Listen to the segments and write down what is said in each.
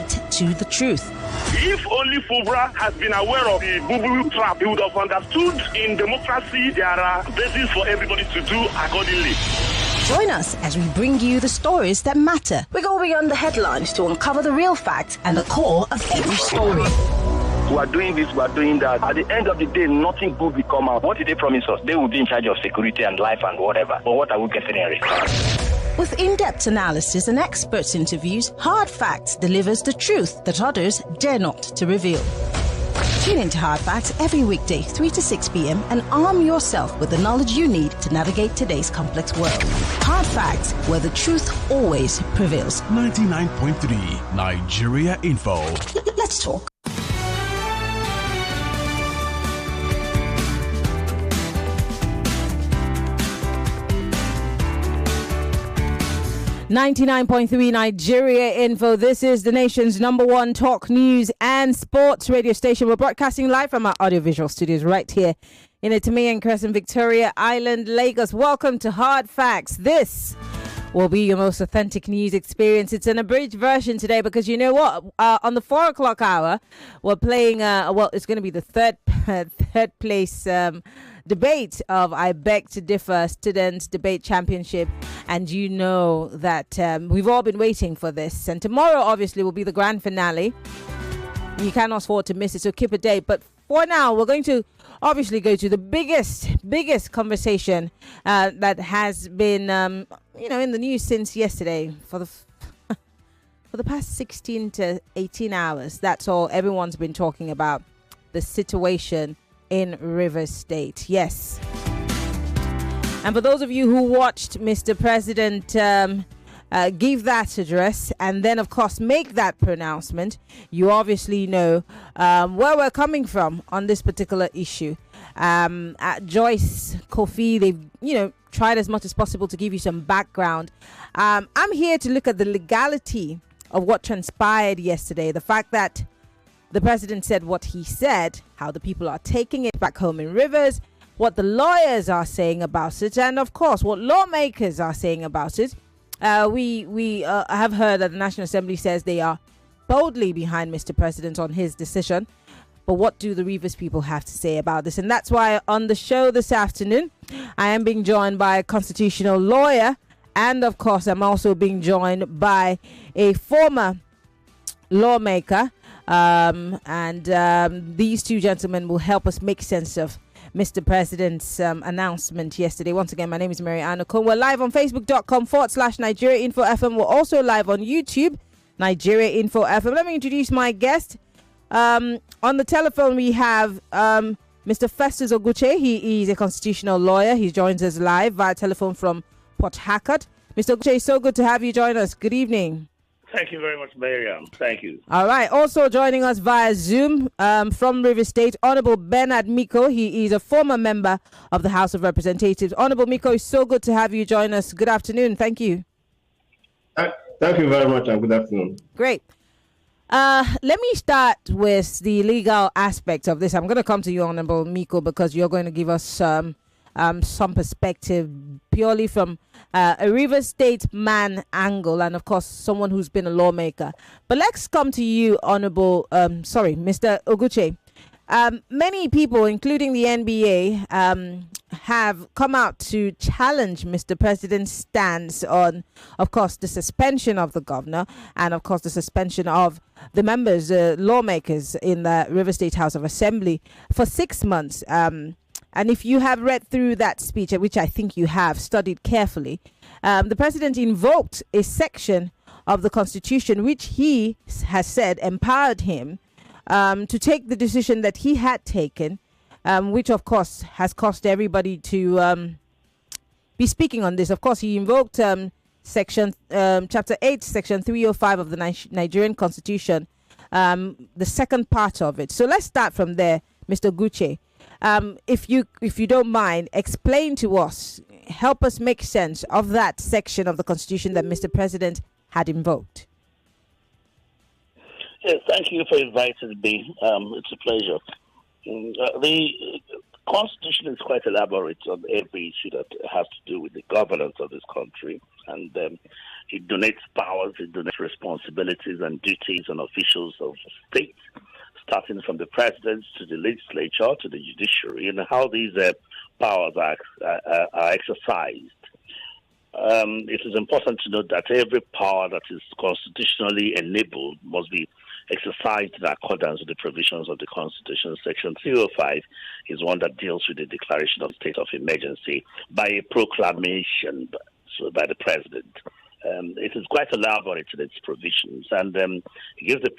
to the truth. If only Fubra has been aware of the boo-boo trap, he would have understood in democracy there are bases for everybody to do accordingly. Join us as we bring you the stories that matter. We go beyond the headlines to uncover the real facts and the core of every story. We are doing this, we are doing that. At the end of the day, nothing good will come out. What did they promise us? They will be in charge of security and life and whatever. But what are we getting in return? With in-depth analysis and experts' interviews, Hard Facts delivers the truth that others dare not to reveal. Tune into Hard Facts every weekday, 3 to 6 p.m. and arm yourself with the knowledge you need to navigate today's complex world. Hard Facts, where the truth always prevails. 99.3 Nigeria Info. Let's talk. .3 Nigeria Info. This is the nation's #1 talk news and sports radio station. We're broadcasting live from our audiovisual studios right here in Etimeyan Crescent, Victoria Island, Lagos. Welcome to Hard Facts. This will be your most authentic news experience. It's an abridged version today because you know what? On the 4 o'clock hour, we're playing, it's going to be the third place debate of I Beg to Differ Students Debate Championship. And you know that we've all been waiting for this. And tomorrow, obviously, will be the grand finale. You cannot afford to miss it, so keep a date. But for now, we're going to obviously go to the biggest conversation that has been, in the news since yesterday for the past 16 to 18 hours. That's all everyone's been talking about, the situation in Rivers State. Yes. And for those of you who watched Mr. President give that address and then, of course, make that pronouncement, you obviously know where we're coming from on this particular issue. Joyce, Kofi, they've, tried as much as possible to give you some background. I'm here to look at the legality of what transpired yesterday. The fact that the president said what he said, how the people are taking it back home in Rivers, what the lawyers are saying about it, and of course what lawmakers are saying about it. We have heard that the National Assembly says they are boldly behind Mr. President on his decision. But what do the Rivers people have to say about this? And that's why on the show this afternoon, I am being joined by a constitutional lawyer. And of course, I'm also being joined by a former lawmaker. These two gentlemen will help us make sense of Mr. President's announcement yesterday. Once again, my name is Maryann Okon. We're live on Facebook.com/Nigeria Info FM. We're also live on YouTube, Nigeria Info FM. Let me introduce my guest. On the telephone, we have Mr. Festus Oguche. He is a constitutional lawyer. He joins us live via telephone from Port Harcourt. Mr. Oguche, so good to have you join us. Good evening. Thank you very much, Maryann. Thank you. All right. Also joining us via Zoom from Rivers State, Honorable Bernard Miko. He is a former member of the House of Representatives. Honorable Miko, it's so good to have you join us. Good afternoon. Thank you. Thank you very much and good afternoon. Great. Let me start with the legal aspect of this. I'm going to come to you, Honorable Miko, because you're going to give us some perspective purely from a Rivers State man angle and, of course, someone who's been a lawmaker. But let's come to you, Mr. Oguche. Many people, including the NBA, have come out to challenge Mr. President's stance on, of course, the suspension of the governor and, of course, the suspension of the members, lawmakers in the River State House of Assembly for 6 months. And if you have read through that speech, which I think you have studied carefully, the president invoked a section of the Constitution which he has said empowered him to take the decision that he had taken, which, of course, has caused everybody to be speaking on this. Of course, he invoked Chapter 8, Section 305 of the Nigerian Constitution, the second part of it. So let's start from there, Mr. Oguche. If you don't mind, explain to us, help us make sense of that section of the Constitution that Mr. President had invoked. Yes, thank you for inviting me. It's a pleasure. The Constitution is quite elaborate on every issue that has to do with the governance of this country. And It donates powers, it donates responsibilities and duties on officials of state, starting from the president to the legislature to the judiciary, and how these powers are exercised. It is important to note that every power that is constitutionally enabled must be exercised in accordance with the provisions of the Constitution. Section 305 is one that deals with the declaration of state of emergency by a proclamation by the president. It is quite elaborate in its provisions, and it gives the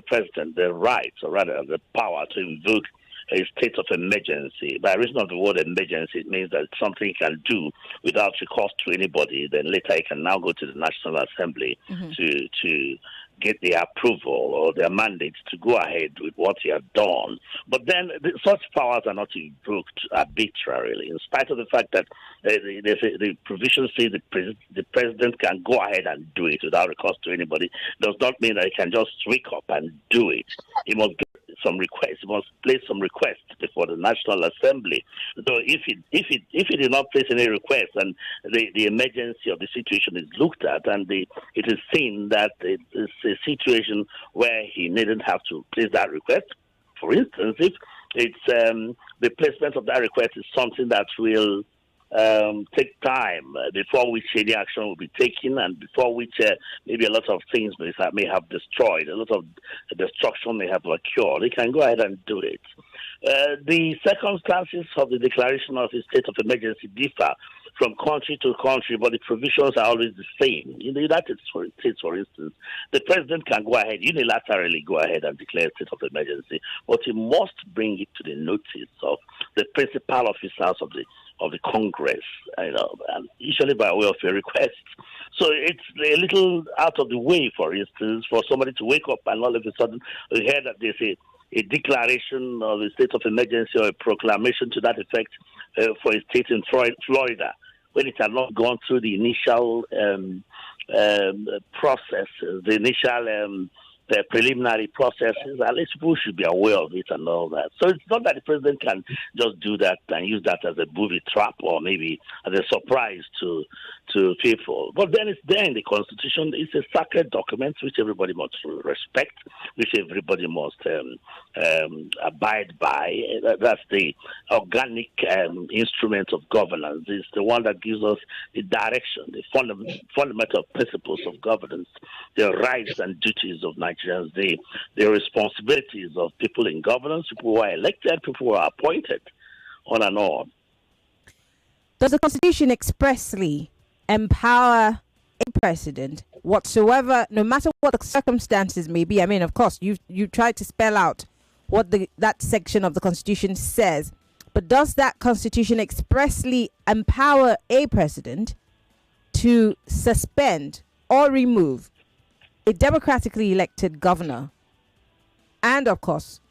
president the right, or rather the power, to invoke a state of emergency. By reason of the word emergency, it means that something he can do without recourse to anybody. Then later he can now go to the National Assembly to get their approval or their mandate to go ahead with what he has done. But then such powers are not invoked arbitrarily, in spite of the fact that the provisions say the president can go ahead and do it without recourse to anybody. Does not mean that he can just wake up and do it. He must some requests. He must place some requests before the National Assembly. So if he did not place any requests and the emergency of the situation is looked at and it is seen that it is a situation where he needn't have to place that request, for instance, if it's the placement of that request is something that will take time before which any action will be taken, and before which maybe a lot of things may have destroyed, a lot of destruction may have occurred, they can go ahead and do it. The circumstances of the declaration of a state of emergency differ from country to country, but the provisions are always the same. In the United States, for instance, the president can go ahead, unilaterally go ahead and declare a state of emergency, but he must bring it to the notice of the principal officers of the Congress, and usually by way of a request. So it's a little out of the way, for instance, for somebody to wake up and all of a sudden hear that there's a declaration of a state of emergency or a proclamation to that effect for a state in Florida, when it had not gone through the initial process, the initial the preliminary processes. At least people should be aware of it and all that. So it's not that the president can just do that and use that as a booby trap or maybe as a surprise to people. But then it's there in the Constitution. It's a sacred document which everybody must respect, which everybody must abide by. That's the organic instrument of governance. It's the one that gives us the direction, the fundamental principles of governance, the rights and duties of Nigerians, the responsibilities of people in governance, people who are elected, people who are appointed, on and on. Does the Constitution expressly empower a president whatsoever, no matter what the circumstances may be? I mean, of course, you tried to spell out what that section of the Constitution says, but does that Constitution expressly empower a president to suspend or remove a democratically elected governor and, of course,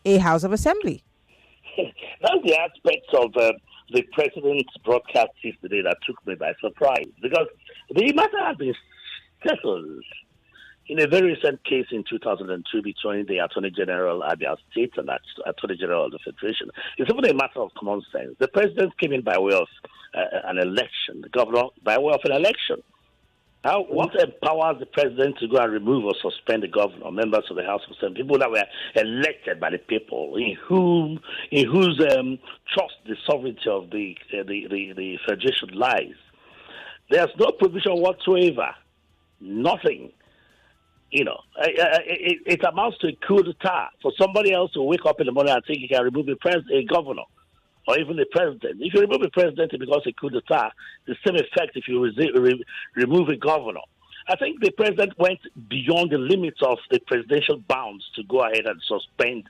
a House of Assembly? That's the aspect of the president's broadcast yesterday that took me by surprise, because the matter has been settled in a very recent case in 2002 between the Attorney General of Abia State and the Attorney General of the Federation. It's even a matter of common sense. The president came in by way of an election, the governor by way of an election. What empowers the president to go and remove or suspend the governor, members of the House of Assembly, people that were elected by the people, in whose trust the sovereignty of the federation lies? There's no provision whatsoever. Nothing. It amounts to a coup d'etat for somebody else to wake up in the morning and think he can remove a governor or even the president. If you remove the president, it becomes a coup d'etat. The same effect if you remove a governor. I think the president went beyond the limits of the presidential bounds to go ahead and suspend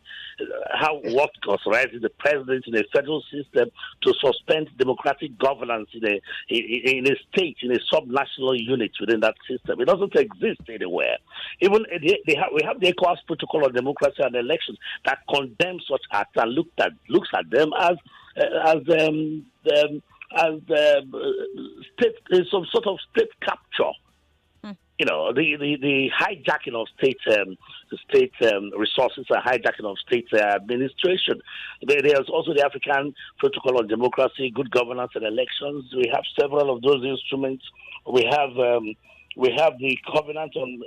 what authorizes the president in a federal system to suspend democratic governance in a state, in a subnational unit within that system. It doesn't exist anywhere. Even we have the ECOWAS Protocol on Democracy and Elections that condemns such acts and looks at them as some sort of state capture. The hijacking of state resources and hijacking of state administration. There's also the African Protocol on Democracy, Good Governance and Elections. We have several of those instruments. We have We have the Covenant on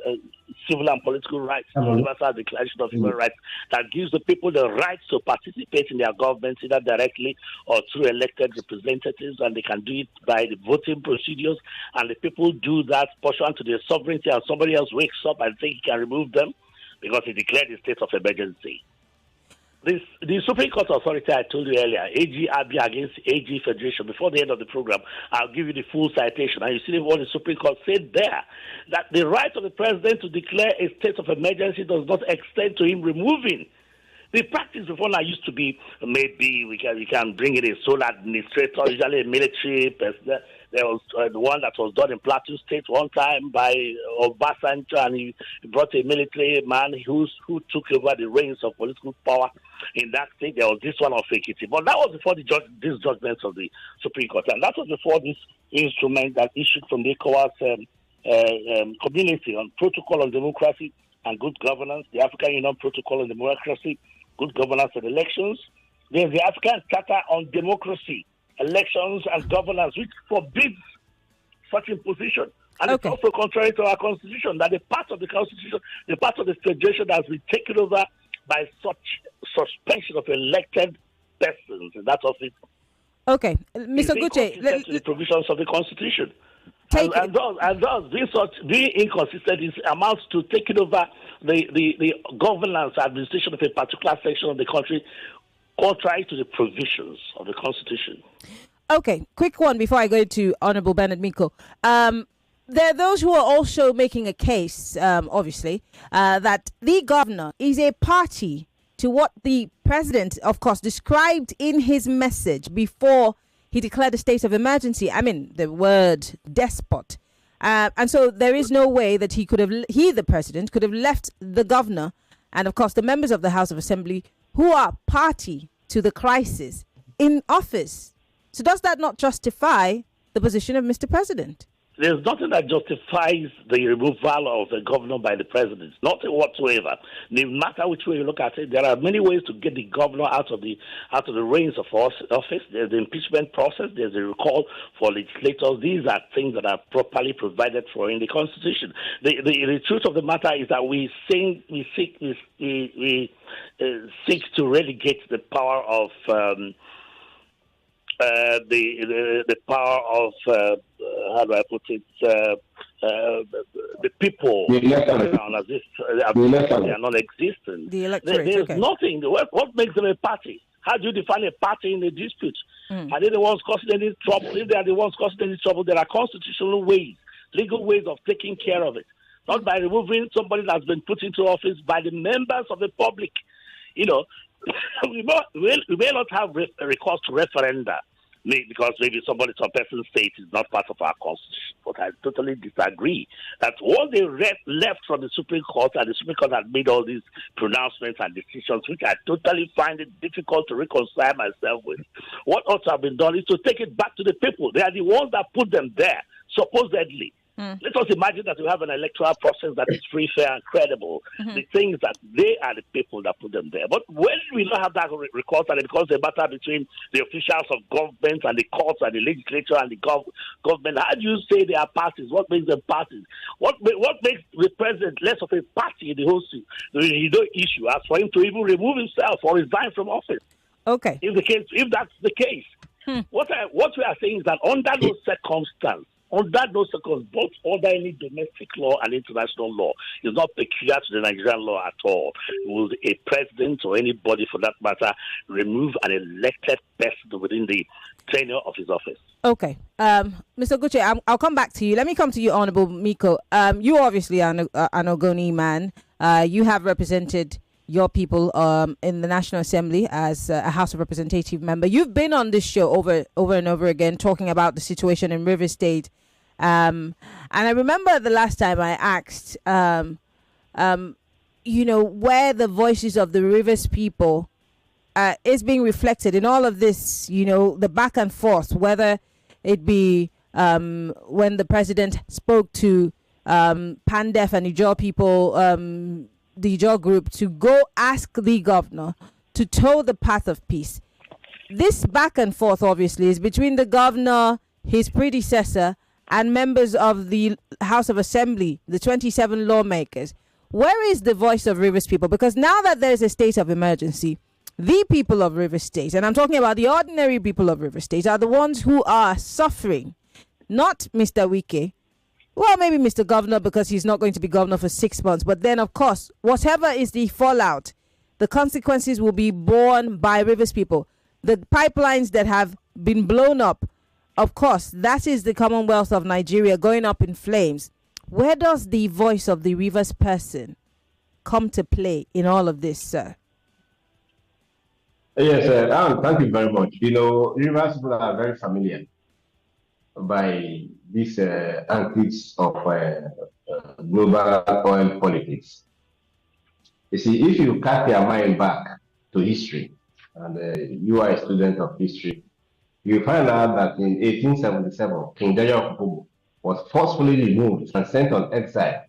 Civil and Political Rights, the Universal Declaration of Human Rights, that gives the people the right to participate in their government, either directly or through elected representatives, and they can do it by the voting procedures, and the people do that pursuant to their sovereignty, and somebody else wakes up and thinks he can remove them because he declared a state of emergency. The Supreme Court authority I told you earlier, AG Abi against AG Federation, before the end of the program, I'll give you the full citation. And you see what the Supreme Court said there, that the right of the president to declare a state of emergency does not extend to him removing. The practice before now used to be maybe we can bring in a sole administrator, usually a military person. There was the one that was done in Plateau State one time by Obasanjo, and he brought a military man who took over the reins of political power in that state. There was this one of Ekiti, but that was before these judgments of the Supreme Court, and that was before this instrument that issued from the ECOWAS community on protocol on democracy and good governance, the African Union Protocol on democracy, good governance and elections. There's the African Charter on democracy, elections and governance, which forbids such imposition. And it's also contrary to our constitution, that the part of the constitution, the part of the federation that has been taken over by such suspension of elected persons in that office. Okay, Mr. Oguche, the provisions of the constitution. And thus, being inconsistent amounts to taking over the governance, administration of a particular section of the country, contrary to the provisions of the Constitution. Okay, quick one before I go to Honorable Bernard Miko. There are those who are also making a case, obviously, that the governor is a party to what the president, of course, described in his message before he declared a state of emergency. I mean, the word despot. And so there is no way that the president, could have left the governor and, of course, the members of the House of Assembly who are party to the crisis in office. So does that not justify the position of Mr. President? There's nothing that justifies the removal of the governor by the president. Nothing whatsoever. No matter which way you look at it, there are many ways to get the governor out of the reins of office. There's the impeachment process. There's a recall for legislators. These are things that are properly provided for in the Constitution. The truth of the matter is that we seek to relegate the power of the power of how do I put it? The people as if they are non-existent. The electorate. There's nothing. What makes them a party? How do you define a party in a dispute? Are they the ones causing any trouble? If they are the ones causing any trouble, there are constitutional ways, legal ways of taking care of it. Not by removing somebody that's been put into office by the members of the public. You know, we may not have recourse to referenda, because maybe some person's state is not part of our constitution. But I totally disagree that all they left from the Supreme Court, and the Supreme Court has made all these pronouncements and decisions, which I totally find it difficult to reconcile myself with. What ought to have been done is to take it back to the people. They are the ones that put them there, supposedly. Let us imagine that we have an electoral process that is free, fair, and credible. The thing is that they are the people that put them there. But when we don't have that recourse, and it becomes a matter between the officials of government and the courts and the legislature and the government, how do you say they are parties? What makes them parties? What makes the president less of a party in the whole issue as for him to even remove himself or resign from office? Okay. If that's the case, what we are saying is that under those circumstances, both under any domestic law and international law is not peculiar to the Nigerian law at all. Will a president or anybody for that matter remove an elected person within the tenure of his office? Okay. Mr. Oguche, I'll come back to you. Let me come to you, Honorable Miko. You obviously are an Ogoni man. You have represented your people in the National Assembly as a House of Representative member. You've been on this show over and over again talking about the situation in Rivers State. And I remember the last time I asked, where the voices of the Rivers people is being reflected in all of this, the back and forth, whether it be when the president spoke to Pandef and Ijaw people, the Ijaw group, to go ask the governor to toe the path of peace. This back and forth, obviously, is between the governor, his predecessor, and members of the House of Assembly, the 27 lawmakers. Where is the voice of Rivers people? Because now that there's a state of emergency, the people of Rivers State, and I'm talking about the ordinary people of Rivers State, are the ones who are suffering, not Mr. Wike. Well, maybe Mr. Governor, because he's not going to be governor for 6 months. But then, of course, whatever is the fallout, the consequences will be borne by Rivers people. The pipelines that have been blown up, of course, that is the Commonwealth of Nigeria going up in flames. Where does the voice of the Rivers person come to play in all of this, sir? Yes, thank you very much. Rivers people are very familiar by these antics of global oil politics. You see, if you cast your mind back to history, and you are a student of history, you find out that in 1877, King George of Okubo was forcefully removed and sent on exile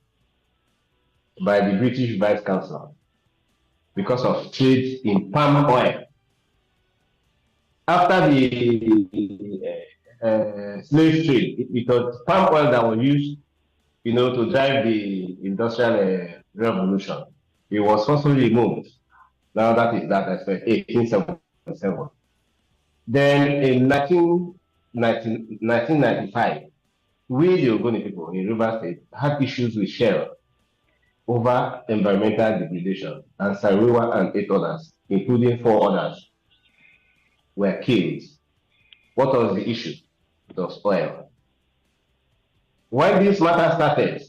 by the British Vice Consul because of trade in palm oil. After the slave trade, it was palm oil that was used, to drive the industrial revolution. It was forcefully removed. Now that is that aspect, 1877. Then in 1995, we, the Ogoni people in Rivers State, had issues with Shell over environmental degradation, and Sariwa and 8 others, including 4 others, were killed. What was the issue? It was oil. When this matter started,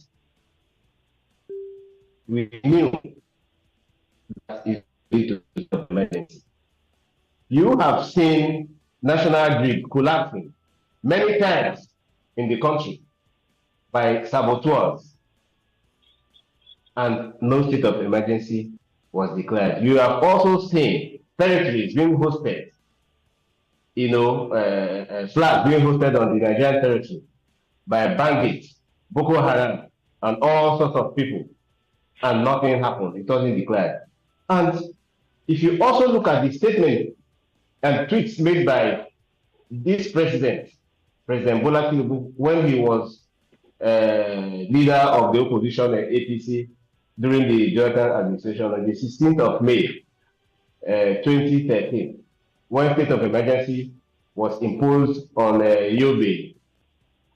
we knew that it was emergency. You have seen national grid collapsing many times in the country by saboteurs, and no state of emergency was declared. You have also seen territories being hosted, flags being hosted on the Nigerian territory by bandits, Boko Haram, and all sorts of people, and nothing happened. It wasn't declared. And if you also look at the statement and tweets made by this president, President Bola Tinubu, when he was leader of the opposition at APC during the Jonathan administration on the 16th of May, 2013, when state of emergency was imposed on Yobe,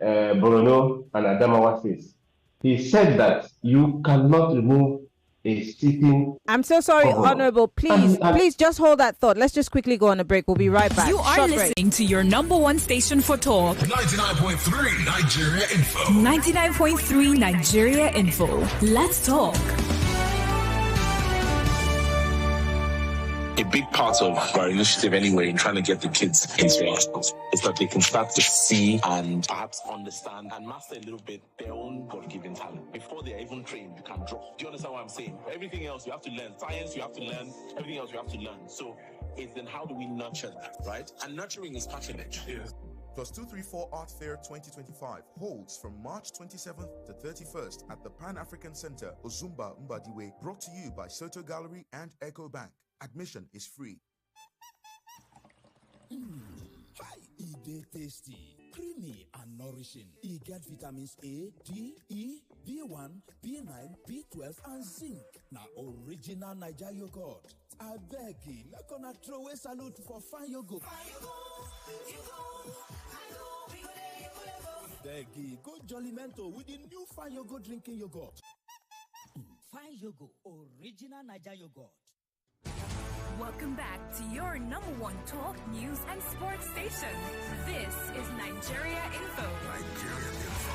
Borno, and Adamawa states. He said that you cannot remove a sitting. I'm so sorry, Honorable. Please just hold that thought. Let's just quickly go on a break. We'll be right back. You are listening to your number one station for talk. 99.3 Nigeria Info. 99.3 Nigeria Info. Let's talk. A big part of our initiative anyway in trying to get the kids into hospitals is that they can start to see and perhaps understand and master a little bit their own God-given talent. Before they're even trained, you can draw. Do you understand what I'm saying? Everything else you have to learn. Science you have to learn. Everything else you have to learn. So it's then how do we nurture that, right? And nurturing is patronage. Yes. Plus 234 Art Fair 2025 holds from March 27th to 31st at the Pan-African Center, Ozumba Mbadiwe, brought to you by Soto Gallery and Echo Bank. Admission is free. Hi, e dey tasty, creamy and nourishing. E get vitamins A, D, E, B1, B9, B12 and zinc. Na original Naija yogurt. I beg you, make una throw away salute for fine yogurt. Beg you, go Jollimento with the new fine yogurt drinking yogurt. Fine yogurt, original Naija yogurt. Welcome back to your number one talk, news, and sports station. This is Nigeria Info. Nigeria Info.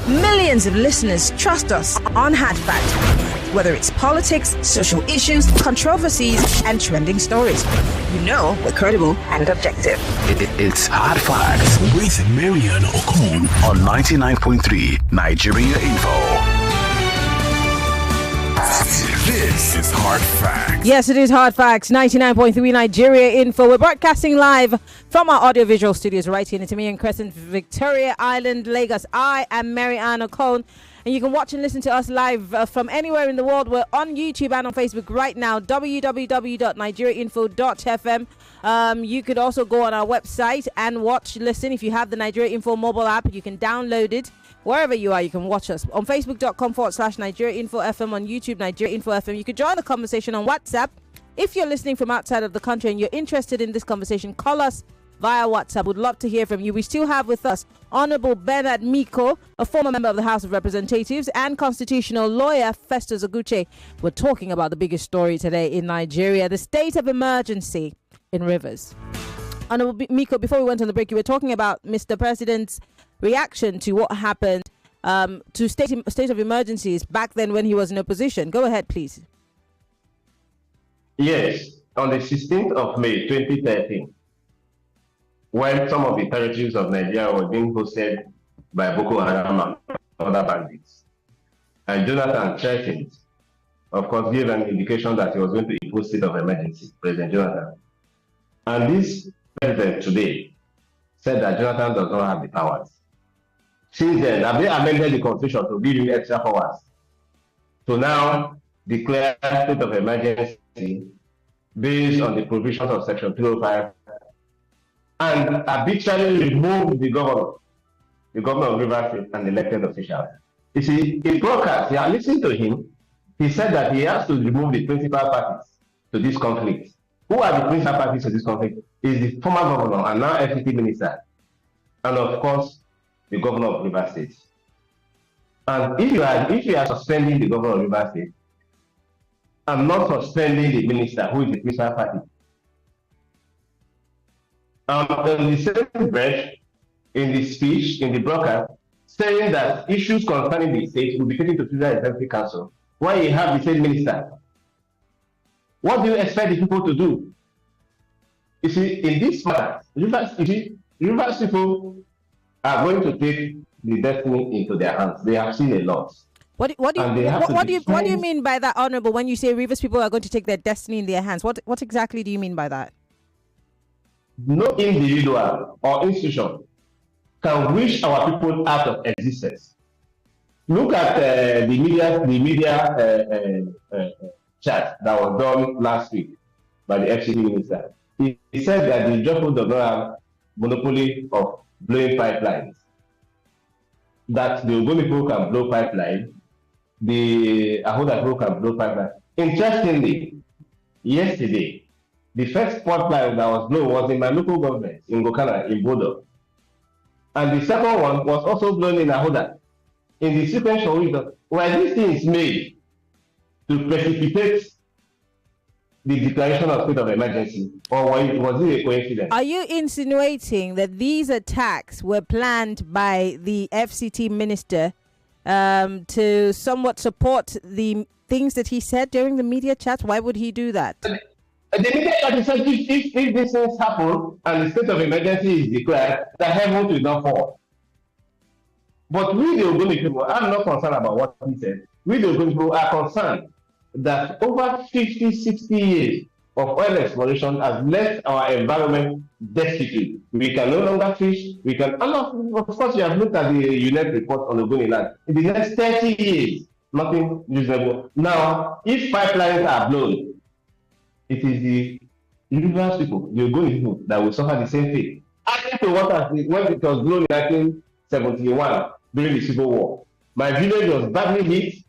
Millions of listeners trust us on Hard Fact. Whether it's politics, social issues, controversies, and trending stories. You know we're credible and objective. It's Hard Facts with Maryann Okon on 99.3 Nigeria Info. This is Hard Facts. Yes, it is Hard Facts, 99.3 Nigeria Info. We're broadcasting live from our audiovisual studios right here in Maryann Crescent, Victoria Island, Lagos. I am Maryann Okon. And you can watch and listen to us live from anywhere in the world. We're on YouTube and on Facebook right now, www.nigeriainfo.fm. You could also go on our website and watch, listen. If you have the Nigeria Info mobile app, you can download it. Wherever you are, you can watch us on facebook.com/Nigeria Info FM, on YouTube, Nigeria Info FM. You could join the conversation on WhatsApp. If you're listening from outside of the country and you're interested in this conversation, call us via WhatsApp. We'd love to hear from you. We still have with us Honorable Bernard Miko, a former member of the House of Representatives, and constitutional lawyer Festus Oguche. We're talking about the biggest story today in Nigeria, the state of emergency in Rivers. Honorable Miko, before we went on the break, you were talking about Mr. President's reaction to what happened to state of emergencies back then when he was in opposition. Go ahead, please. Yes, on the 16th of May 2013, when some of the territories of Nigeria were being hosted by Boko Haram and other bandits, and Jonathan threatened, of course, gave an indication that he was going to impose state of emergency, President Jonathan. And this president today said that Jonathan does not have the powers. Since then, have they amended the constitution to give him extra powers to now declare state of emergency based on the provisions of Section 305 and arbitrarily remove the governor of Rivers State and elected officials? You see, in broadcast, you are listening to him. He said that he has to remove the principal parties to this conflict. Who are the principal parties to this conflict? Is the former governor and now FCT minister, and of course, the governor of Rivers State. And if you are suspending the governor of Rivers State and not suspending the minister who is the principal party, in the same breath, in the speech, in the broadcast, saying that issues concerning the state will be taken to Federal Executive Council, why you have the same minister? What do you expect the people to do? You see, in this matter, Rivers people are going to take the destiny into their hands. They have seen a lot. What do you mean by that, Honorable, when you say Rivers people are going to take their destiny in their hands? What exactly do you mean by that? No individual or institution can wish our people out of existence. Look at the media chat that was done last week by the FCT minister. He said that the Joko does not have monopoly of blowing pipelines. That the Ogoni people can blow pipeline, the Ahoda people can blow pipeline. Interestingly, yesterday, the first pipeline that was blown was in my local government, in Gokana, in Bodo. And the second one was also blown in Ahoda. In the sequential reason, were these things made to precipitate the declaration of state of emergency, or was it a coincidence? Are you insinuating that these attacks were planned by the FCT minister to somewhat support the things that he said during the media chat? Why would he do that? The media chat said if these things happen and the state of emergency is declared, the heavens will not fall. But we, the Ogoni people, I'm not concerned about what he said. We, the Ogoni people, are concerned that over 50, 60 years of oil exploration has left our environment destitute. We can no longer fish. We can, and of course, you have looked at the UNEP report on Ogoni land. In the next 30 years, nothing reasonable. Now, if pipelines are blown, it is the Rivers people, the Ogoni people, that will suffer the same fate. Adding to what when it was blown in 1971 during the Civil War, my village was badly hit,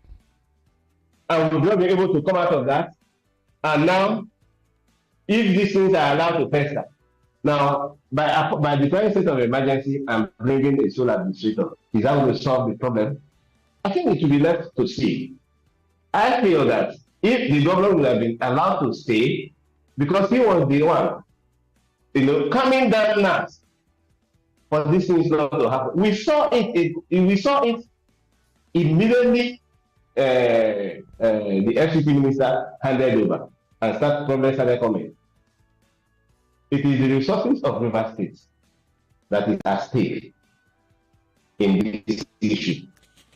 and we've not been able to come out of that. And now, if these things are allowed to fester, now by declaring state of emergency and bringing a sole administrator, is that going to solve the problem? I think it should be left to see. I feel that if the governor would have been allowed to stay, because he was the one, coming down last for these things not to happen. We saw it immediately. The FCT minister handed over and problems started coming. It is the resources of Rivers State that is at stake in this issue.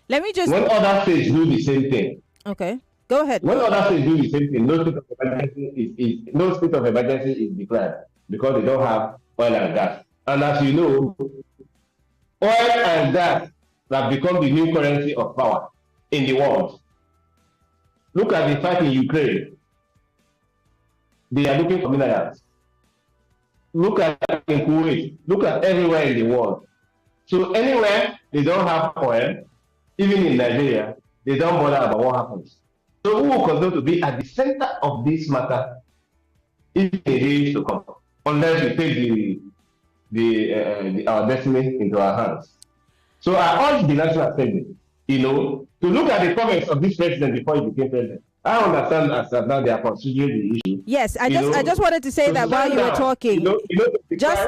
Let me just. When other states do the same thing. Okay, go ahead. When other states do the same thing, no state of emergency is declared because they don't have oil and gas. And as you know, oil and gas that become the new currency of power in the world. Look at the fight in Ukraine. They are looking for minerals. Look at in Kuwait. Look at everywhere in the world. So anywhere they don't have oil, even in Nigeria, they don't bother about what happens. So who will continue to be at the center of this matter in the days to come, unless we take our destiny into our hands? So I urge the National Assembly, to look at the comments of this president before he became president. I understand as of now they are considering the issue. Yes, I just wanted to say that while you were talking,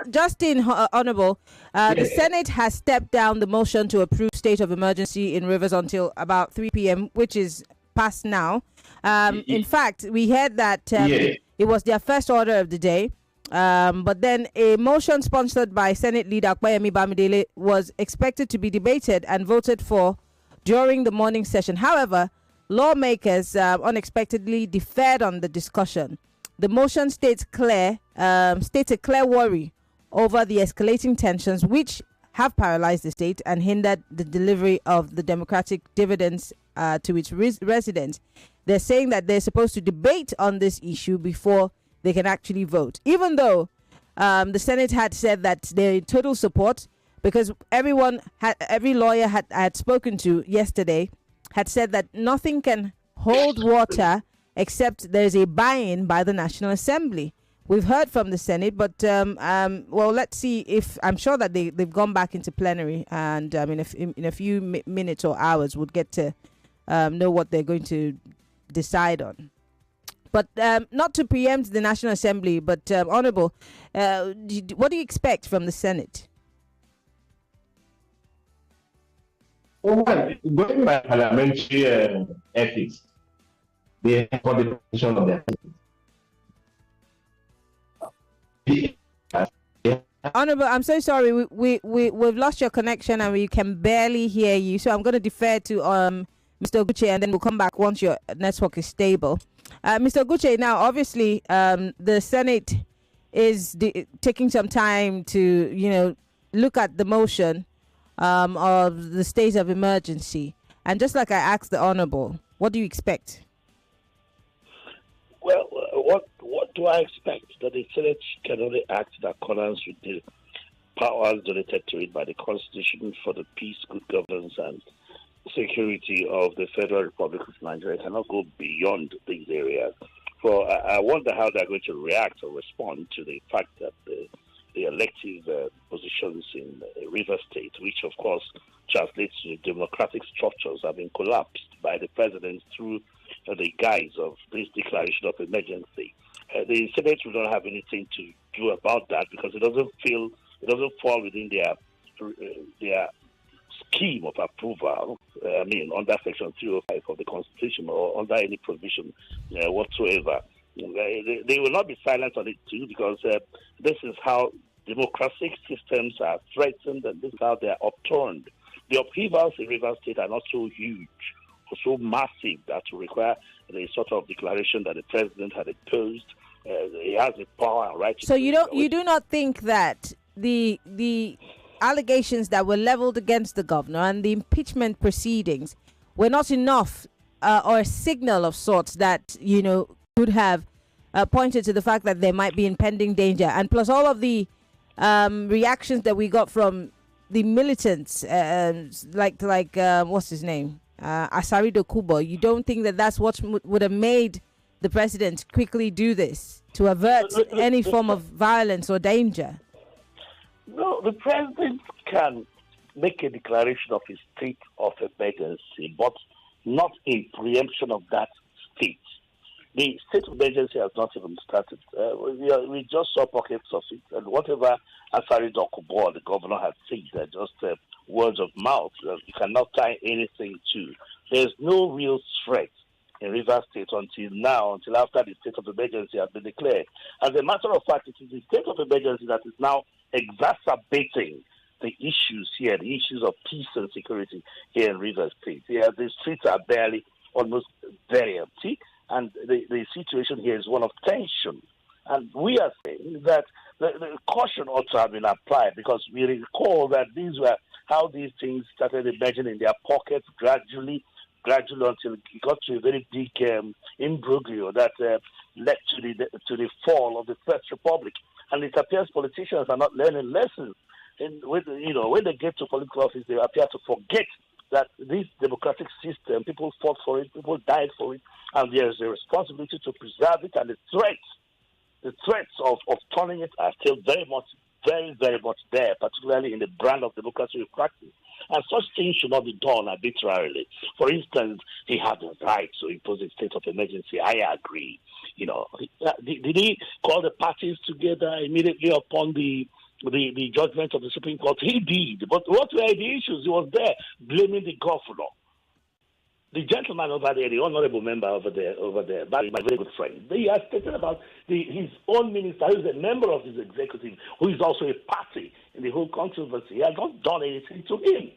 Justin, Honorable, the Senate has stepped down the motion to approve state of emergency in Rivers until about 3 p.m., which is past now. In fact, we heard that it was their first order of the day. But then a motion sponsored by Senate leader Akpayemi Bamidele was expected to be debated and voted for during the morning session. However, lawmakers unexpectedly deferred on the discussion. The motion states a clear worry over the escalating tensions which have paralyzed the state and hindered the delivery of the democratic dividends to its residents. They're saying that they're supposed to debate on this issue before they can actually vote, even though the Senate had said that they're in total support, because every lawyer had spoken to yesterday had said that nothing can hold water except there's a buy-in by the National Assembly. We've heard from the Senate, but let's see if I'm sure that they've gone back into plenary, and in a few minutes or hours we'll get to know what they're going to decide on. But not to preempt the National Assembly, but Honorable, what do you expect from the Senate? Well, going by parliamentary ethics, they have for the position of their Honorable, I'm so sorry. We've lost your connection and we can barely hear you. So I'm going to defer to Mr. Oguche, and then we'll come back once your network is stable. Mr. Oguche, now obviously the Senate is taking some time to look at the motion of the state of emergency, and just like I asked the Honorable, what do you expect? Well, what do I expect? That the Senate can only act in accordance with the powers donated to it by the Constitution for the peace, good governance, and security of the Federal Republic of Nigeria. It cannot go beyond these areas. So I wonder how they're going to react or respond to the fact that the elective positions in River State, which of course translates to democratic structures, have been collapsed by the president through the guise of this declaration of emergency. The Senate will not have anything to do about that because it doesn't fall within their scheme of approval. Under Section 305 of the Constitution or under any provision whatsoever. They will not be silent on it too, because this is how democratic systems are threatened, and this is how they are upturned. The upheavals in River State are not so huge or so massive that to require the sort of declaration that the president had imposed. He has the power and right. So you do not think that the allegations that were leveled against the governor and the impeachment proceedings were not enough, or a signal of sorts that could have pointed to the fact that there might be impending danger, and plus all of the reactions that we got from the militants, like what's his name, Asari Dokubo? You don't think that that's what would have made the president quickly do this to avert any form of violence or danger? No, the president can make a declaration of a state of emergency, but not a preemption of that state. The state of emergency has not even started. We just saw pockets of it, and whatever Asari Dokubo, the governor, had said, they're just words of mouth. You cannot tie anything to. There's no real threat in Rivers State until after the state of emergency has been declared. As a matter of fact, it is the state of emergency that is now exacerbating the issues here, the issues of peace and security here in Rivers State. Yeah, the streets are almost very empty, and the situation here is one of tension. And we are saying that the caution ought to have been applied, because we recall that these were how these things started emerging in their pockets gradually until it got to a very big imbroglio that led to the fall of the First Republic. And it appears politicians are not learning lessons. And when they get to political office, they appear to forget that this democratic system, people fought for it, people died for it, and there's a responsibility to preserve it. And the threats of turning it are still very, very much there, particularly in the brand of democracy we practice. And such things should not be done arbitrarily. For instance, he had the right to impose a state of emergency. I agree. Did he call the parties together immediately upon the judgment of the Supreme Court? He did. But what were the issues? He was there blaming the governor. The gentleman over there, the honorable member over there, my very good friend, he has stated about his own minister, who is a member of his executive, who is also a party in the whole controversy. He has not done anything to him.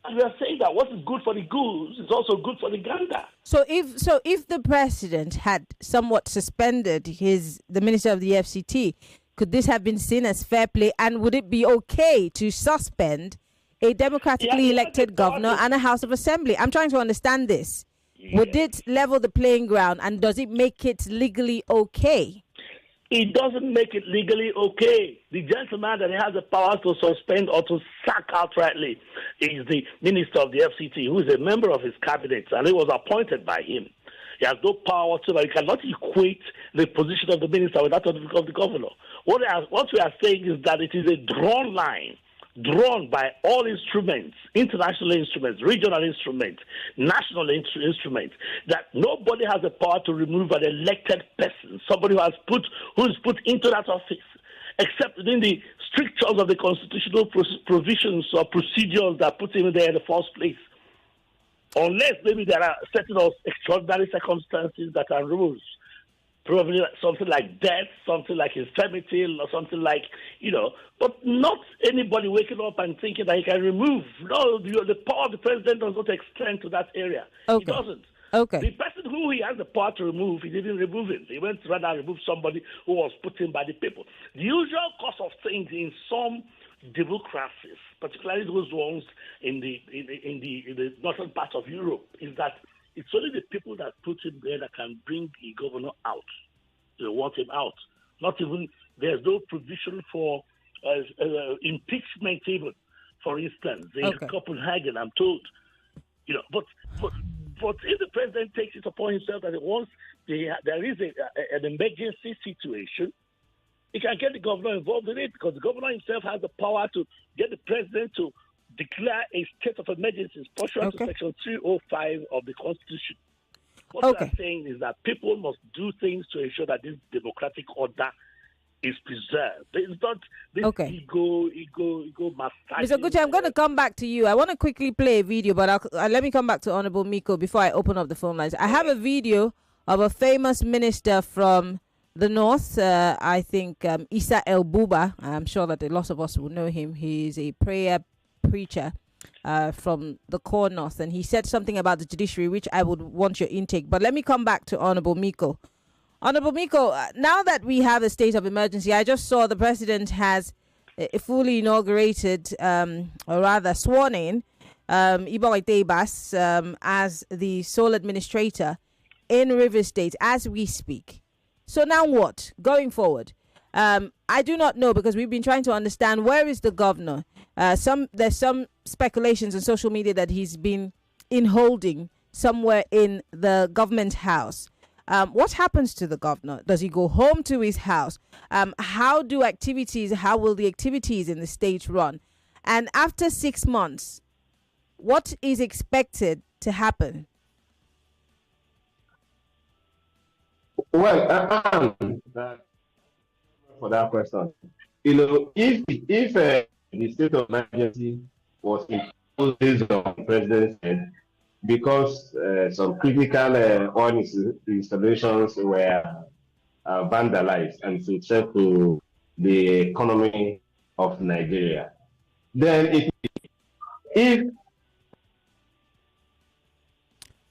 And we are saying that what is good for the goose is also good for the gander. So if the president had somewhat suspended the minister of the FCT, could this have been seen as fair play? And would it be okay to suspend a democratically elected governor and a House of Assembly? I'm trying to understand this. Yeah. Would it level the playing ground, and does it make it legally okay? It doesn't make it legally okay. The gentleman that has the power to suspend or to sack outrightly is the minister of the FCT, who is a member of his cabinet, and he was appointed by him. He has no power whatsoever. He cannot equate the position of the minister with that of the governor. What we are saying is that it is a drawn line, drawn by all instruments, international instruments, regional instruments, national instruments, that nobody has the power to remove an elected person, somebody who is put into that office, except within the strictures of the constitutional provisions or procedures that put him there in the first place. Unless maybe there are certain extraordinary circumstances that are rules. Probably something like death, something like infirmity, or something like, but not anybody waking up and thinking that he can remove. No, the power of the president does not extend to that area. Okay. It doesn't. Okay. The person who he has the power to remove, he didn't remove him. He went to rather remove somebody who was put in by the people. The usual course of things in some democracies, particularly those ones in the northern part of Europe, is that it's only the people that put him there that can bring the governor out. They want him out. Not even, there's no provision for impeachment even, for instance. In Copenhagen, I'm told. But if the president takes it upon himself that once there is an emergency situation, he can get the governor involved in it, because the governor himself has the power to get the president to declare a state of emergency pursuant to Section 305 of the Constitution. What we are saying is that people must do things to ensure that this democratic order is preserved. It's not this ego massage. Mr. Oguche, I'm going to come back to you. I want to quickly play a video, but let me come back to Honorable Miko before I open up the phone lines. I have a video of a famous minister from the north, I think Issa El Buba. I'm sure that a lot of us will know him. He's a prayer preacher from the core north, and he said something about the judiciary, which I would want your intake. But let me come back to Honorable Miko. Honorable Miko, now that we have a state of emergency, I just saw the president has fully inaugurated, or rather sworn in, Iboy Tebas as the sole administrator in Rivers State as we speak. So now what? Going forward? I do not know, because we've been trying to understand where is the governor. There's some speculations on social media that he's been in holding somewhere in the government house. What happens to the governor? Does he go home to his house? How will the activities in the state run? And after 6 months, what is expected to happen? Well, for that question, if the state of emergency was imposed based on the president's head, because some critical oil installations were vandalized and threat to the economy of Nigeria, then if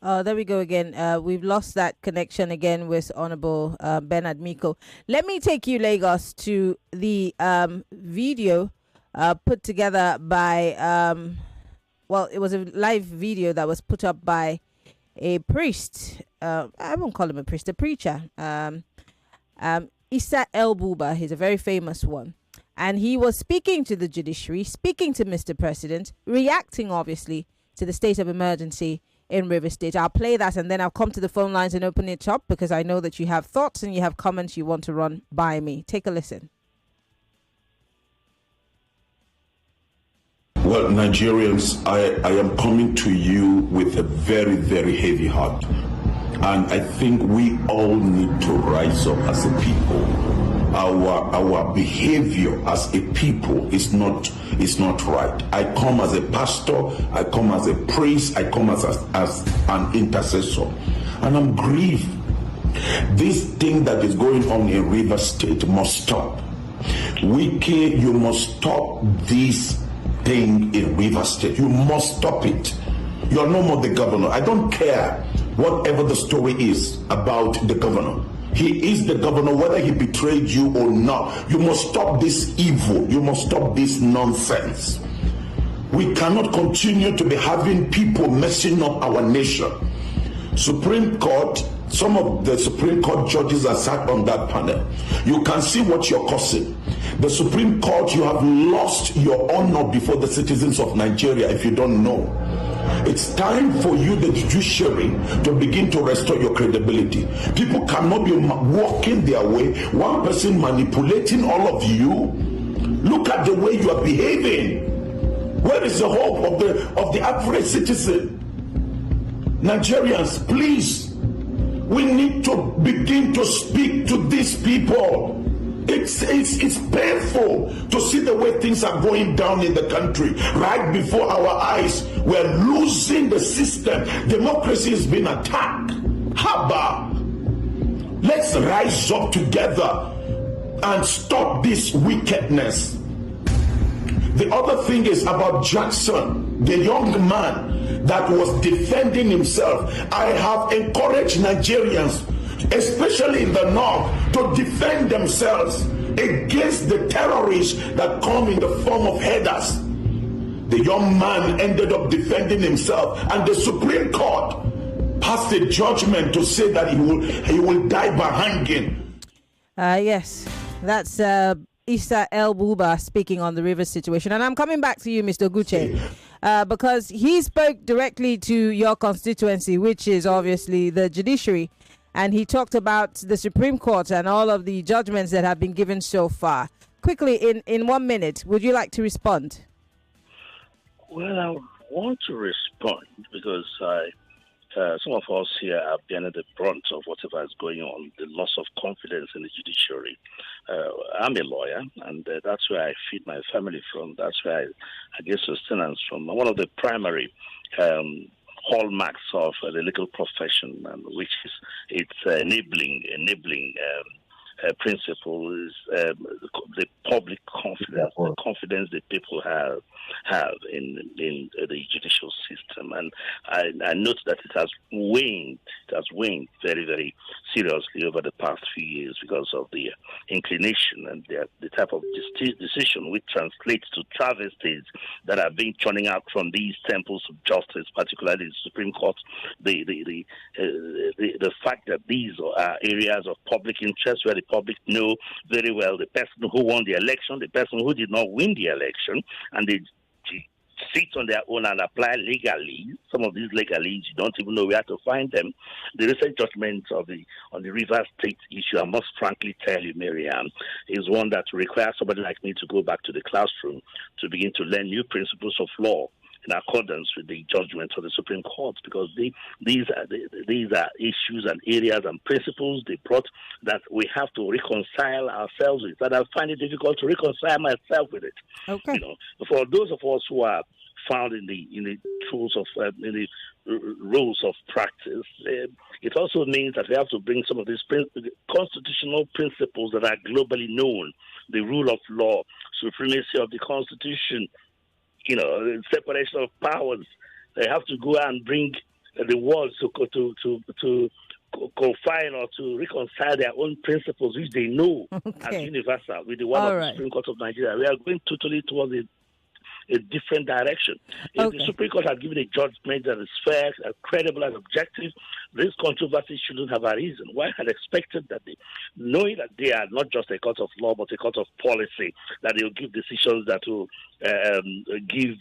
There we go again. We've lost that connection again with Honorable Bernard Miko. Let me take you, Lagos, to the video put together by, well, it was a live video that was put up by a priest. I won't call him a priest, a preacher. Issa El Buba, he's a very famous one. And he was speaking to the judiciary, speaking to Mr. President, reacting, obviously, to the state of emergency in River State. I'll play that and then I'll come to the phone lines and open it up because I know that you have thoughts and you have comments you want to run by me. Take a listen. Well, Nigerians, I am coming to you with a very, very heavy heart. And I think we all need to rise up as a people. Our behavior as a people is not right. I come as a pastor, I come as a priest, I come as an intercessor. And I'm grieved. This thing that is going on in River State must stop. Wiki, you must stop this thing in River State. You must stop it. You are no more the governor. I don't care whatever the story is about the governor. He is the governor, whether he betrayed you or not. You must stop this evil. You must stop this nonsense. We cannot continue to be having people messing up our nation. Supreme Court, some of the Supreme Court judges are sat on that panel. You can see what you're causing. The Supreme Court, you have lost your honor before the citizens of Nigeria if you don't know. It's time for you, the judiciary, to begin to restore your credibility. People cannot be walking their way, one person manipulating all of you. Look at the way you are behaving. Where is the hope of the average citizen? Nigerians, please, we need to begin to speak to these people. It's painful to see the way things are going down in the country. Right before our eyes, we're losing the system. Democracy is being attacked. Haba, let's rise up together and stop this wickedness. The other thing is about Jackson, the young man that was defending himself. I have encouraged Nigerians, especially in the north, to defend themselves against the terrorists that come in the form of headers. The young man ended up defending himself, and the Supreme Court passed a judgment to say that he will die by hanging. Yes, that's Issa El Buba speaking on the river situation. And I'm coming back to you, Mr. Oguche, because he spoke directly to your constituency, which is obviously the judiciary. And he talked about the Supreme Court and all of the judgments that have been given so far. Quickly, in 1 minute, would you like to respond? Well, I want to respond because some of us here are bearing the brunt of whatever is going on, the loss of confidence in the judiciary. I'm a lawyer, and that's where I feed my family from. That's where I get sustenance from. One of the primary hallmarks of the legal profession, which is its enabling principle, is the public confidence, the confidence that people have in the judicial system. And I note that it has waned very, very seriously over the past few years because of the inclination and the type of decision which translates to travesties that are being churning out from these temples of justice, particularly the Supreme Court. The fact that these are areas of public interest where the public know very well the person who won the election, the person who did not win the election, and they sit on their own and apply legally. Some of these legalese, you don't even know where to find them. The recent judgment on the River State issue, I must frankly tell you, Maryann, is one that requires somebody like me to go back to the classroom to begin to learn new principles of law in accordance with the judgment of the Supreme Court, because these are issues and areas and principles they brought that we have to reconcile ourselves with. And I find it difficult to reconcile myself with it. Okay. You know, for those of us who are found in the rules of practice, it also means that we have to bring some of these constitutional principles that are globally known: the rule of law, supremacy of the Constitution, separation of powers. They have to go and bring the world to confine or to reconcile their own principles, which they know as universal, with the one of the Supreme Court of Nigeria. We are going totally towards a different direction. If the Supreme Court had given a judgment that is fair, credible, and objective, this controversy shouldn't have arisen. One had expected that knowing that they are not just a court of law, but a court of policy, that they will give decisions that will give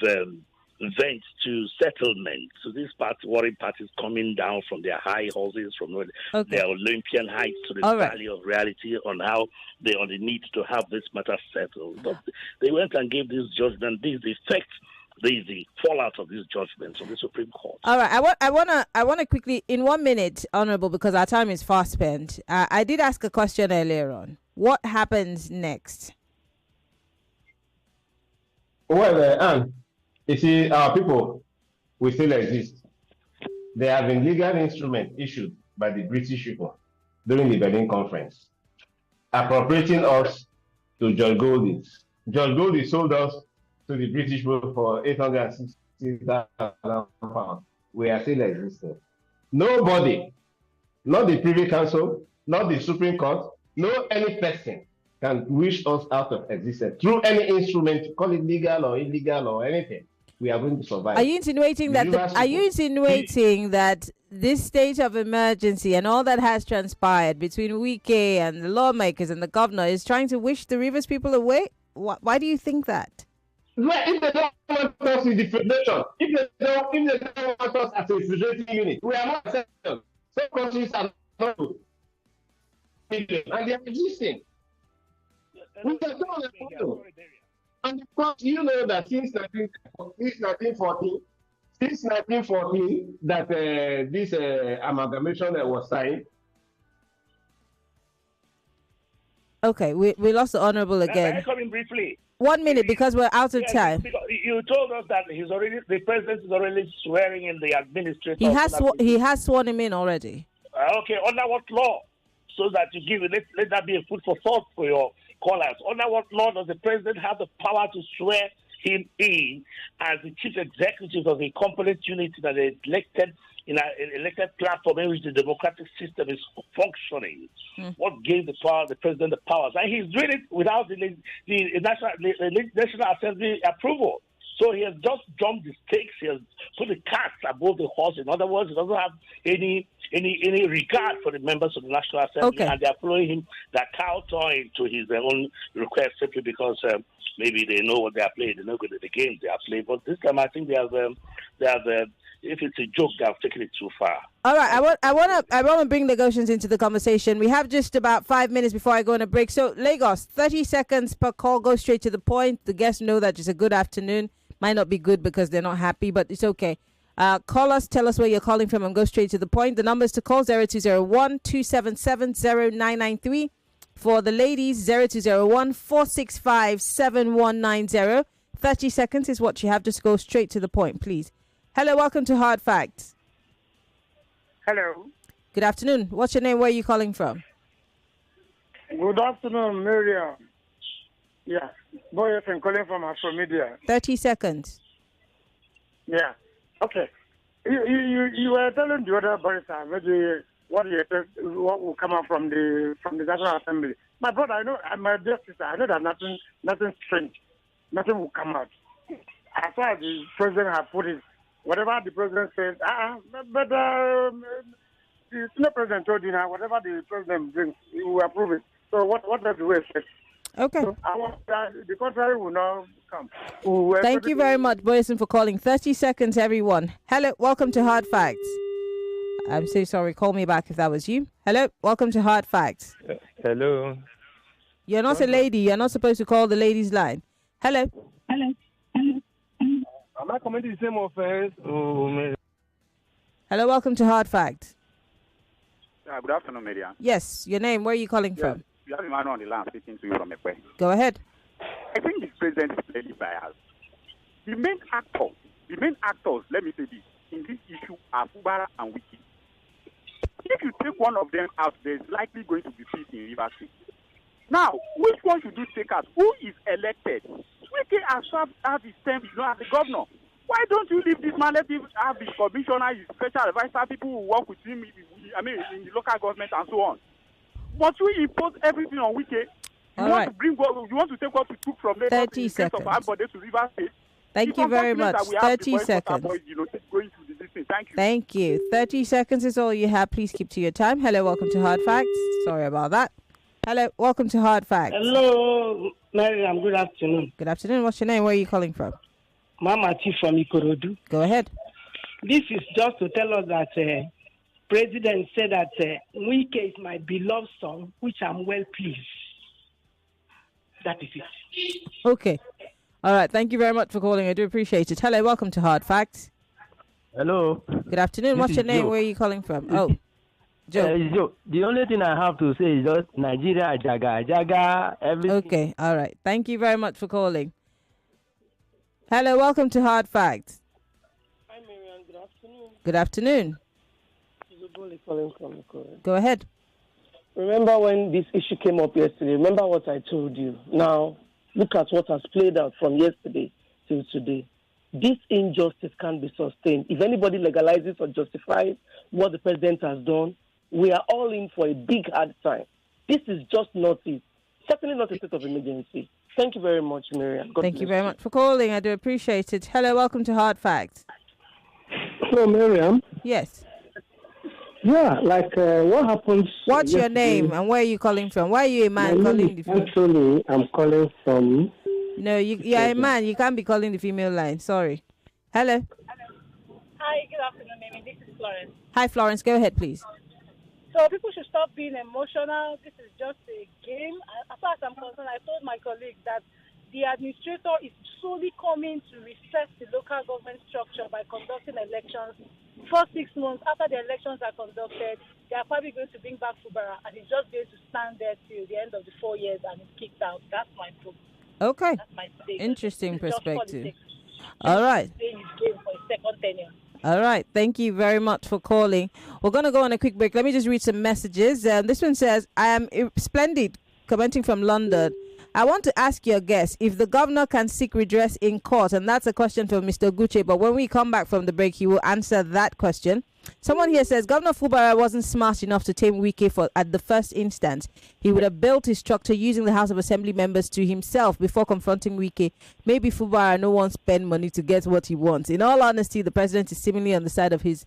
vent to settlement. So this warring parties coming down from their high horses, from their Olympian heights to the valley of reality on how they on the need to have this matter settled. But they went and gave this judgment. This is the effect. This is the fallout of these judgments of the Supreme Court. All right, I wanna quickly, in 1 minute, Honorable, because our time is fast spent. I did ask a question earlier on. What happens next? Well, you see, our people will still exist. There have been legal instruments issued by the British people during the Berlin Conference, appropriating us to John Goldie. John Goldie sold us to the British people for £860,000. We are still existing. Nobody, not the Privy Council, not the Supreme Court, no any person can wish us out of existence through any instrument, call it legal or illegal or anything. We are going to survive. Are you insinuating that this state of emergency and all that has transpired between Wike and the lawmakers and the governor is trying to wish the Rivers people away? Why do you think that? Well, if they don't want us in the federation, if they don't want us as a federating unit, we are not accepted. Some countries are not, and they are existing. We can go on the photo. And of course, you know that since 1914, that this amalgamation was signed. Okay, we lost the Honorable again. Can I come in briefly? 1 minute, because we're out of time. You told us that the president is already swearing in the administrator. He has sworn him in already. Okay, under what law? So that you give it, let that be a food for thought for your callers. Under what law does the president have the power to swear him in as the chief executive of a component unit that is elected in an elected platform in which the democratic system is functioning? What gave the president the powers? And he's doing it without the National Assembly approval. So he has just jumped the stakes. He has put the cat above the horse. In other words, he doesn't have any regard for the members of the National Assembly, and they are following him that kowtowing to his own request simply because maybe they know what they are playing. They know good at the games they are playing. But this time, I think they have if it's a joke, they have taken it too far. All right, I want to bring negotiations into the conversation. We have just about 5 minutes before I go on a break. So Lagos, 30 seconds per call. Go straight to the point. The guests know that it's a good afternoon. Might not be good because they're not happy, but it's okay. Call us, tell us where you're calling from, and go straight to the point. The numbers to call 0201-277-0993. For the ladies, 0201-465-7190. 30 seconds is what you have. Just go straight to the point, please. Hello, welcome to Hard Facts. Hello. Good afternoon. What's your name? Where are you calling from? Good afternoon, Maryann. Yeah, boy, I'm calling from Afromedia. 30 seconds. Yeah. Okay. You were telling the other barrister maybe what will come out from the National Assembly. My brother, I know, my dear sister, I know that nothing strange, nothing will come out. As far as the president has put it, whatever the president says, but the president told you now, whatever the president brings, he will approve it. So what does the way expect? Okay. So the contrary will not come. Thank you very much, Boyson, for calling. 30 seconds, everyone. Hello, welcome to Hard Facts. I'm so sorry. Call me back if that was you. Hello, welcome to Hard Facts. Hello. You're not a lady. You're not supposed to call the ladies' line. Hello. Am I committing the same offense? Hello, welcome to Hard Facts. Good afternoon, Maryann. Yes, your name. Where are you calling from? You have a man on the line speaking to you from Ekwe. Go ahead. I think this president is really biased. The main actors, let me say this, in this issue are Fubara and Wiki. If you take one of them out, there's likely going to be peace in Rivers State. Now, which one should you take out? Who is elected? Wiki has served as his term, as the governor. Why don't you leave this man? Let him have his commissioner, his special advisor, people who work with him, in the local government and so on. But you impose everything on Wike. You want to take what we took from Lagos 30 seconds. of Ambode to River State. Thank you very much. 30 seconds. Going to the thing. Thank you. Thank you. 30 seconds is all you have. Please keep to your time. Hello, welcome to Hard Facts. Sorry about that. Hello, welcome to Hard Facts. Hello, Maryann. Good afternoon. Good afternoon. What's your name? Where are you calling from? Mama T from Ikorodu. Go ahead. This is just to tell us that President said that Wike is my beloved son, which I'm well pleased. That is it. Okay. All right. Thank you very much for calling. I do appreciate it. Hello, welcome to Hard Facts. Hello. Good afternoon. What's your name? Joe. Where are you calling from? Joe. Joe. The only thing I have to say is just Nigeria, Jaga, everything. Okay. All right. Thank you very much for calling. Hello, welcome to Hard Facts. Hi, Maryann. Good afternoon. Good afternoon. Go ahead. Remember when this issue came up yesterday? Remember what I told you? Now, look at what has played out from yesterday till today. This injustice can't be sustained. If anybody legalizes or justifies what the president has done, we are all in for a big hard time. This is just not it. Certainly not a state of emergency. Thank you very much, Maryann. Thank you very much for calling. I do appreciate it. Hello, welcome to Hard Facts. Hello, Maryann. Yes. Yeah, what happens... What's your name and where are you calling from? Why are you a man calling the female? Actually, I'm calling from... No, you're a man. You can't be calling the female line. Sorry. Hello. Hi, good afternoon, Mimi. This is Florence. Hi, Florence. Go ahead, please. So people should stop being emotional. This is just a game. As far as I'm concerned, I told my colleague that the administrator is solely coming to reset the local government structure by conducting elections. For 6 months after the elections are conducted, they are probably going to bring back Fubara, and it's just going to stand there till the end of the 4 years and it's kicked out. That's my problem. Okay. That's my take. Interesting perspective. All right. All right. Thank you very much for calling. We're going to go on a quick break. Let me just read some messages. This one says, I am splendid, commenting from London. I want to ask your guest if the governor can seek redress in court, and that's a question for Mr. Oguche, but when we come back from the break, he will answer that question. Someone here says, Governor Fubara wasn't smart enough to tame Wike at the first instance. He would have built his structure using the House of Assembly members to himself before confronting Wike. Maybe Fubara no one spend money to get what he wants. In all honesty, the president is seemingly on the side of his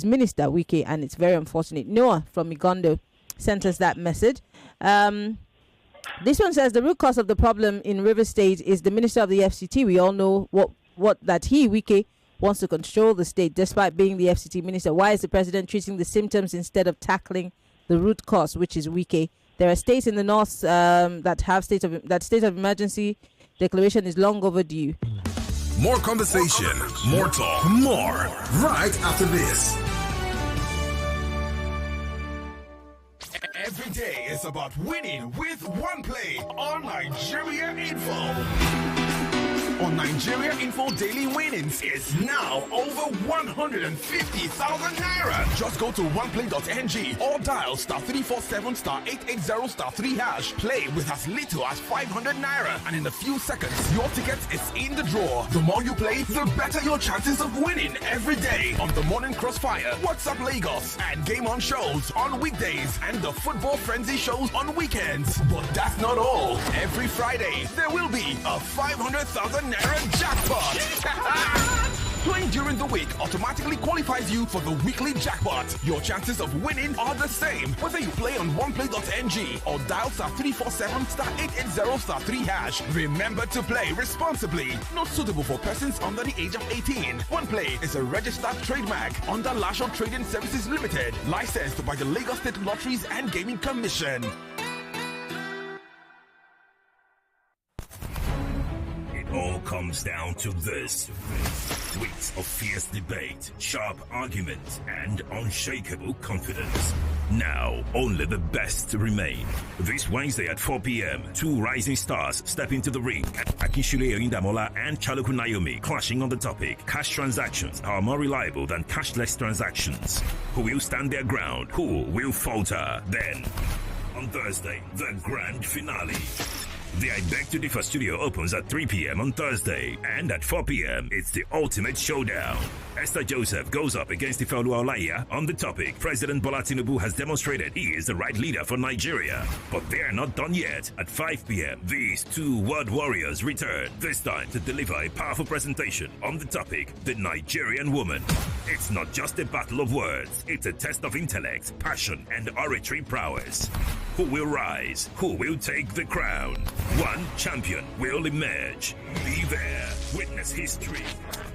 minister, Wike, and it's very unfortunate. Noah from Migondo sent us that message. This one says the root cause of the problem in River State is the minister of the FCT. We all know that Wike wants to control the state despite being the FCT minister. Why is the president treating the symptoms instead of tackling the root cause, which is Wike? There are states in the north that have state of emergency declaration is long overdue. More conversation, more talk, more right after this. Every day is about winning with one play on Nigeria Info. On Nigeria Info, daily winnings is now over 150,000 naira. Just go to oneplay.ng or dial *347 *880 *3#. Play with as little as 500 naira, and in a few seconds, your ticket is in the draw. The more you play, the better your chances of winning every day on the Morning Crossfire, WhatsApp Lagos, and Game On shows on weekdays, and the Football Frenzy shows on weekends. But that's not all. Every Friday, there will be a 500,000 naira jackpot. Playing during the week automatically qualifies you for the weekly jackpot. Your chances of winning are the same whether you play on oneplay.ng or dial *347 *880 *3#. Remember to play responsibly. Not suitable for persons under the age of 18. OnePlay is a registered trademark under Lasho Trading Services Limited, licensed by the Lagos State Lotteries and Gaming Commission. All comes down to this. Weeks of fierce debate, sharp arguments, and unshakable confidence. Now, only the best remain. This Wednesday at 4 p.m., two rising stars step into the ring. Akinshule Oyindamola and Chaloku Naomi clashing on the topic. Cash transactions are more reliable than cashless transactions. Who will stand their ground? Who will falter? Then, on Thursday, the grand finale. The I Beg to Differ studio opens at 3 p.m. on Thursday, and at 4 p.m. it's the ultimate showdown. Esther Joseph goes up against Ifeolu Olaiya on the topic President Bola Tinubu has demonstrated he is the right leader for Nigeria. But they're not done yet. At 5 p.m., these two world warriors return, this time to deliver a powerful presentation on the topic the Nigerian woman. It's not just a battle of words, it's a test of intellect, passion, and oratory prowess. Who will rise? Who will take the crown? One champion will emerge. Be there. Witness history.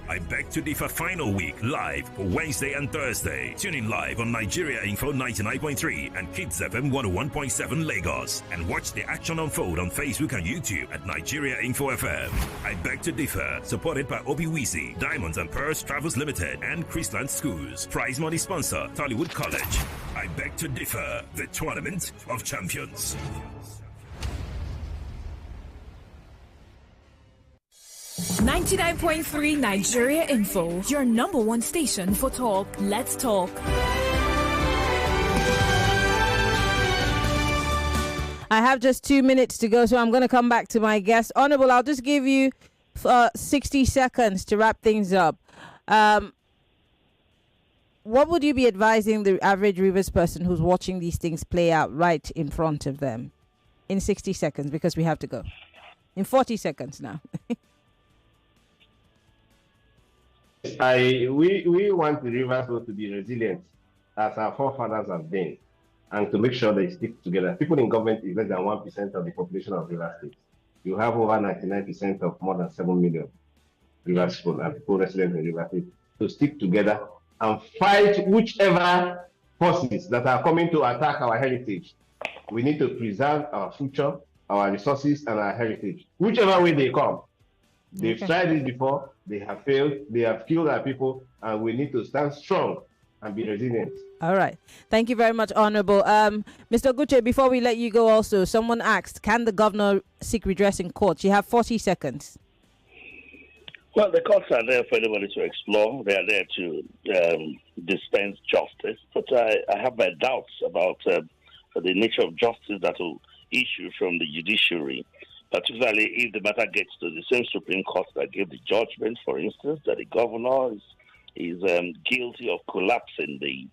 I Beg to Differ final week live for Wednesday and Thursday. Tune in live on Nigeria Info 99.3 and Kids FM 101.7 Lagos. And watch the action unfold on Facebook and YouTube at Nigeria Info FM. I Beg to Differ, supported by Obiwisi, Diamonds and Pearls Travels Limited, and Chrisland Schools. Prize money sponsor, Tollywood College. I Beg to Differ, the Tournament of Champions. 99.3 Nigeria Info, your number one station for talk. Let's talk. I have just 2 minutes to go, so I'm going to come back to my guest. Honorable, I'll just give you 60 seconds to wrap things up. What would you be advising the average Rivers person who's watching these things play out right in front of them? In 60 seconds, because we have to go. In 40 seconds now. We want the Rivers to be resilient, as our forefathers have been, and to make sure they stick together. People in government is less than 1% of the population of Rivers State. You have over 99% of more than 7 million Rivers people and people resident in Rivers State to stick together and fight whichever forces that are coming to attack our heritage. We need to preserve our future, our resources, and our heritage, whichever way they come. They've tried it before, they have failed, they have killed our people, and we need to stand strong and be resilient. All right. Thank you very much, Honorable. Mr. Oguche, before we let you go also, someone asked, can the governor seek redress in court? You have 40 seconds. Well, the courts are there for anybody to explore. They are there to dispense justice. But I have my doubts about the nature of justice that will issue from the judiciary, particularly if the matter gets to the same Supreme Court that gave the judgment, for instance, that the governor is guilty of collapsing the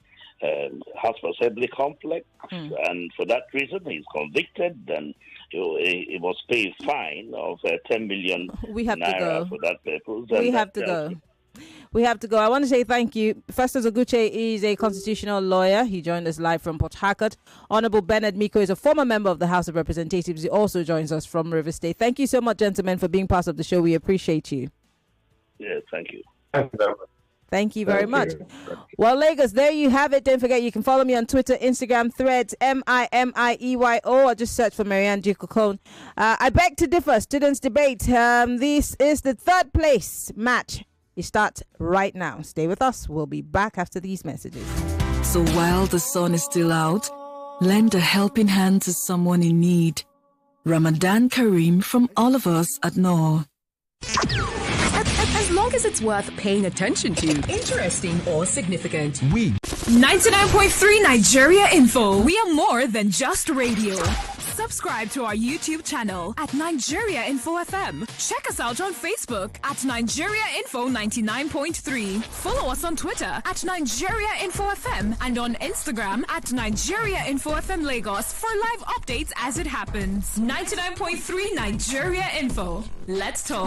House of Assembly complex, and for that reason he's convicted, then he must pay a fine of 10 million naira for that purpose. We have to go. We have to go. I want to say thank you. Festus Oguche is a constitutional lawyer. He joined us live from Port Harcourt. Honorable Bernard Miko is a former member of the House of Representatives. He also joins us from River State. Thank you so much, gentlemen, for being part of the show. We appreciate you. Yeah, thank you. Thank you very much. Well, Lagos, there you have it. Don't forget, you can follow me on Twitter, Instagram, Threads, MIMIEYO, or just search for Maryann Okon. I beg to differ. Students debate. This is the third place match. It starts right now. Stay with us. We'll be back after these messages. So while the sun is still out, lend a helping hand to someone in need. Ramadan Kareem from all of us at Noor. As long as it's worth paying attention to, interesting or significant. 99.3 Nigeria Info. We are more than just radio. Subscribe to our YouTube channel at Nigeria Info FM. Check us out on Facebook at Nigeria Info 99.3. Follow us on Twitter at Nigeria Info FM and on Instagram at Nigeria Info FM Lagos for live updates as it happens. 99.3 Nigeria Info. Let's talk.